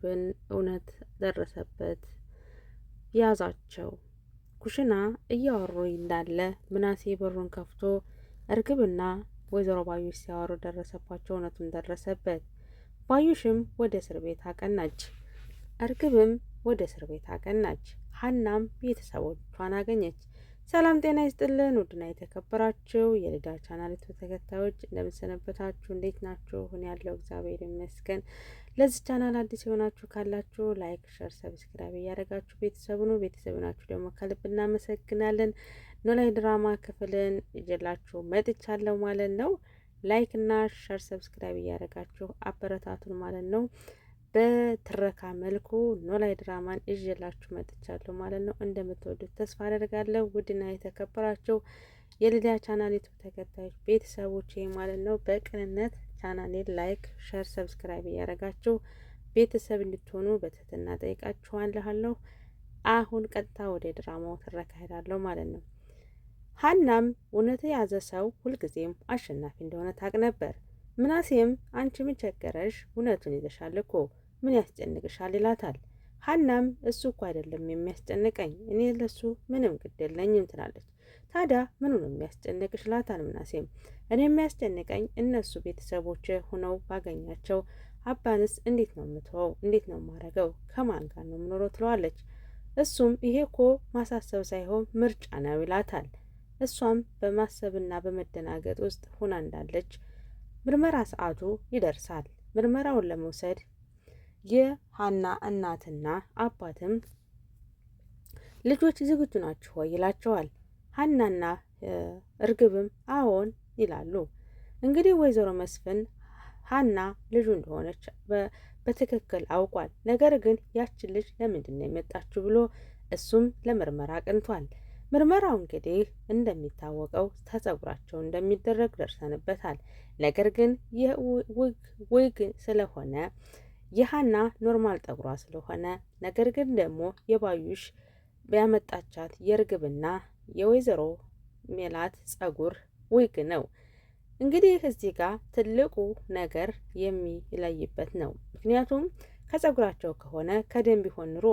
ብን እውነት ደረሰበት፣ ያዛቸው። ኩሽና እያወሩ እንዳለ ምናሴ በሩን ከፍቶ እርግብና ወይዘሮ ባዩሽ ሲያወሩ ደረሰባቸው። እውነቱም ደረሰበት። ባዩሽም ወደ እስር ቤት አቀናች። እርግብም ወደ እስር ቤት አቀናች። ሀናም ቤተሰቦቿን አገኘች። ሰላም ጤና ይስጥልን ውድና የተከበራችሁ የልዳ ቻናል ተከታዮች እንደምንሰነበታችሁ፣ እንዴት ናችሁ? ሁን ያለው እግዚአብሔር ይመስገን። ለዚህ ቻናል አዲስ የሆናችሁ ካላችሁ ላይክ፣ ሸር፣ ሰብስክራይብ እያደረጋችሁ ቤተሰቡ ነው። ቤተሰብ ናችሁ ደግሞ ከልብ እናመሰግናለን። ኖላዊ ድራማ ክፍልን ይዤላችሁ መጥቻለሁ ማለት ነው። ላይክ እና ሸር ሰብስክራይብ እያደረጋችሁ አበረታቱን ማለት ነው። በትረካ መልኩ ኖላዊ ድራማን ይዤላችሁ መጥቻለሁ ማለት ነው። እንደምትወዱት ተስፋ አደርጋለሁ። ውድና የተከበራችሁ የልዳ ቻናል ዩቲዩብ ተከታዮች ቤተሰቦች ማለት ነው በቅንነት ቻናሌን ላይክ፣ ሸር፣ ሰብስክራይብ እያደረጋችሁ ቤተሰብ እንድትሆኑ በትህትና ጠይቃችኋለሁ። አሁን ቀጥታ ወደ ድራማው ትረካ ሄዳለሁ ማለት ነው። ሀናም እውነት የያዘ ሰው ሁልጊዜም አሸናፊ እንደሆነ ታውቅ ነበር። ምናሴም አንቺ ምን ቸገረሽ? እውነቱን ይዘሻል እኮ ምን ያስጨንቅሻል? ይላታል። ሀናም እሱ እኮ አይደለም የሚያስጨንቀኝ፣ እኔ ለሱ ምንም ግድ የለኝም ትላለች። ታዲያ ምኑ ነው የሚያስጨንቅሽ? ይላታል ምናሴም እኔ የሚያስጨንቀኝ እነሱ ቤተሰቦች ሆነው ባገኛቸው፣ አባንስ እንዴት ነው የምትወው? እንዴት ነው የማረገው? ከማን ጋር ነው የምኖረው? ትለዋለች። እሱም ይሄ እኮ ማሳሰብ ሳይሆን ምርጫ ነው ይላታል። እሷም በማሰብና በመደናገጥ ውስጥ ሆና እንዳለች ምርመራ ሰዓቱ ይደርሳል። ምርመራውን ለመውሰድ የሀና እናትና አባትም ልጆች ዝግጁ ናችሁ ወይ ይላቸዋል። ሀናና እርግብም አዎን ይላሉ። እንግዲህ ወይዘሮ መስፍን ሀና ልጁ እንደሆነች በትክክል አውቋል። ነገር ግን ያችን ልጅ ለምንድን ነው የመጣችሁ ብሎ እሱም ለምርመራ አቅንቷል። ምርመራው እንግዲህ እንደሚታወቀው ተጸጉራቸው እንደሚደረግ ደርሰንበታል። ነገር ግን የዊግ ስለሆነ የሀና ኖርማል ጠጉሯ ስለሆነ፣ ነገር ግን ደግሞ የባዩሽ ያመጣቻት የእርግብና የወይዘሮ ሜላት ጸጉር ዊግ ነው። እንግዲህ እዚህ ጋር ትልቁ ነገር የሚለይበት ነው። ምክንያቱም ከጸጉራቸው ከሆነ ከደም ቢሆን ኑሮ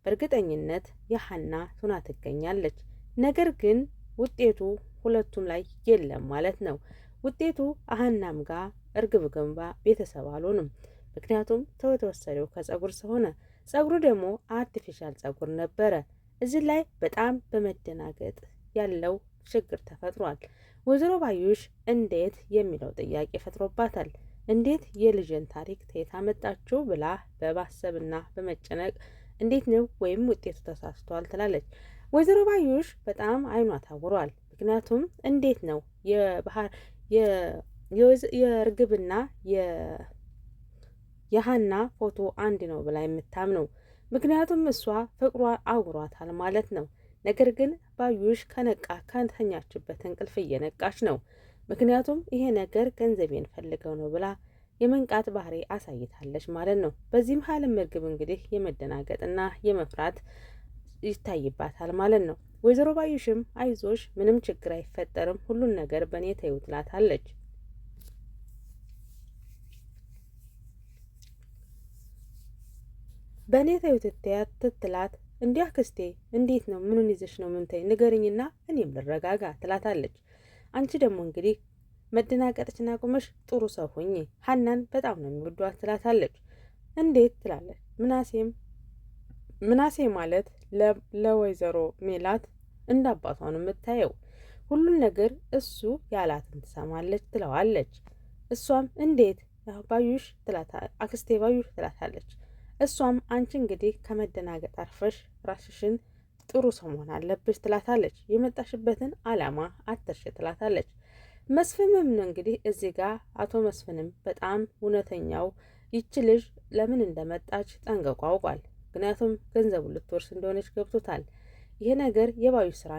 በእርግጠኝነት የሀና ቱና ትገኛለች። ነገር ግን ውጤቱ ሁለቱም ላይ የለም ማለት ነው። ውጤቱ ሀናም ጋር እርግብ ግንባ ቤተሰብ አልሆኑም። ምክንያቱም ተወሰደው ከጸጉር ስለሆነ ጸጉሩ ደግሞ አርቲፊሻል ጸጉር ነበረ። እዚህ ላይ በጣም በመደናገጥ ያለው ችግር ተፈጥሯል። ወይዘሮ ባዩሽ እንዴት የሚለው ጥያቄ ፈጥሮባታል። እንዴት የልጅን ታሪክ ተየት አመጣችሁ ብላ በማሰብና በመጨነቅ እንዴት ነው ወይም ውጤቱ ተሳስቷል ትላለች። ወይዘሮ ባዩሽ በጣም አይኗ ታውሯል። ምክንያቱም እንዴት ነው የእርግብና የሀና ፎቶ አንድ ነው ብላ የምታምነው? ምክንያቱም እሷ ፍቅሯ አውሯታል ማለት ነው። ነገር ግን ባዩሽ ከተኛችበት እንቅልፍ እየነቃች ነው። ምክንያቱም ይሄ ነገር ገንዘቤን ፈልገው ነው ብላ የመንቃት ባህሪ አሳይታለች ማለት ነው። በዚህ መሀልም እርግብ እንግዲህ የመደናገጥና የመፍራት ይታይባታል ማለት ነው። ወይዘሮ ባዩሽም አይዞሽ፣ ምንም ችግር አይፈጠርም፣ ሁሉን ነገር በእኔ ተይው ትላታለች። በእኔ ተይው ትትላት እንዲያ ክስቴ እንዴት ነው? ምኑን ይዘሽ ነው? ምን ተይ ንገርኝና እኔም ልረጋጋ ትላታለች። አንቺ ደግሞ እንግዲህ መደናገጥችና ቁመሽ ጥሩ ሰው ሁኚ፣ ሀናን በጣም ነው የሚወዷት ትላታለች። እንዴት ትላለች። ምናሴ ማለት ለወይዘሮ ሜላት እንደ አባቷ ነው የምታየው። ሁሉን ነገር እሱ ያላትን ትሰማለች ትለዋለች። እሷም እንዴት ባዩሽ አክስቴ ባዩሽ ትላታለች። እሷም አንቺ እንግዲህ ከመደናገጥ አርፈሽ ራስሽን ጥሩ ሰው መሆን አለብሽ ትላታለች። የመጣሽበትን አላማ አትርሽ ትላታለች። መስፍንም ነው እንግዲህ እዚህ ጋር አቶ መስፍንም በጣም እውነተኛው ይቺ ልጅ ለምን እንደመጣች ጠንቅቆ አውቋል። ምክንያቱም ገንዘቡን ልትወርስ እንደሆነች ገብቶታል። ይሄ ነገር የባዩሽ ስራ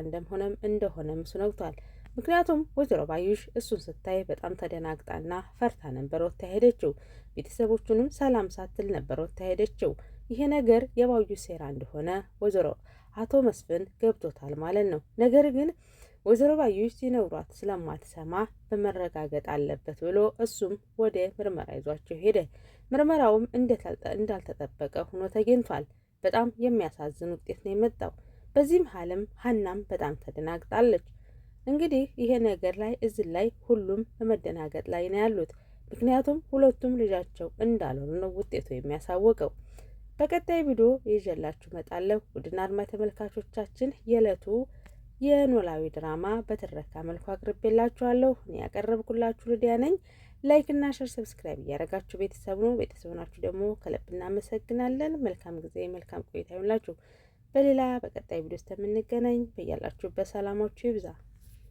እንደሆነም እሱ ነግቷል። ምክንያቱም ወይዘሮ ባዩሽ እሱን ስታይ በጣም ተደናግጣና ፈርታ ነበር ወጥታ ሄደችው። ቤተሰቦቹንም ሰላም ሳትል ነበር ወጥታ ሄደችው። ይሄ ነገር የባዩሽ ሴራ እንደሆነ ወይዘሮ አቶ መስፍን ገብቶታል ማለት ነው። ነገር ግን ወይዘሮ ባዩሽ ሲነግሯት ስለማትሰማ በመረጋገጥ አለበት ብሎ እሱም ወደ ምርመራ ይዟቸው ሄደ። ምርመራውም እንዳልተጠበቀ ሆኖ ተገኝቷል። በጣም የሚያሳዝን ውጤት ነው የመጣው። በዚህ መሀልም ሀናም በጣም ተደናግጣለች። እንግዲህ ይሄ ነገር ላይ እዚህ ላይ ሁሉም በመደናገጥ ላይ ነው ያሉት። ምክንያቱም ሁለቱም ልጃቸው እንዳልሆኑ ነው ውጤቱ የሚያሳውቀው። በቀጣይ ቪዲዮ ይዤላችሁ እመጣለሁ። ውድና አድማጭ ተመልካቾቻችን የዕለቱ የኖላዊ ድራማ በትረካ መልኩ አቅርቤላችኋለሁ። እኔ ያቀረብኩላችሁ ልዲያ ነኝ። ላይክ እና ሸር ሰብስክራይብ እያደረጋችሁ ቤተሰብ ነው። ቤተሰብ ናችሁ ደግሞ ከልብ እናመሰግናለን። መልካም ጊዜ፣ መልካም ቆይታ ይሁንላችሁ። በሌላ በቀጣይ ቪዲዮ እስከምንገናኝ በያላችሁበት ሰላማችሁ ይብዛ።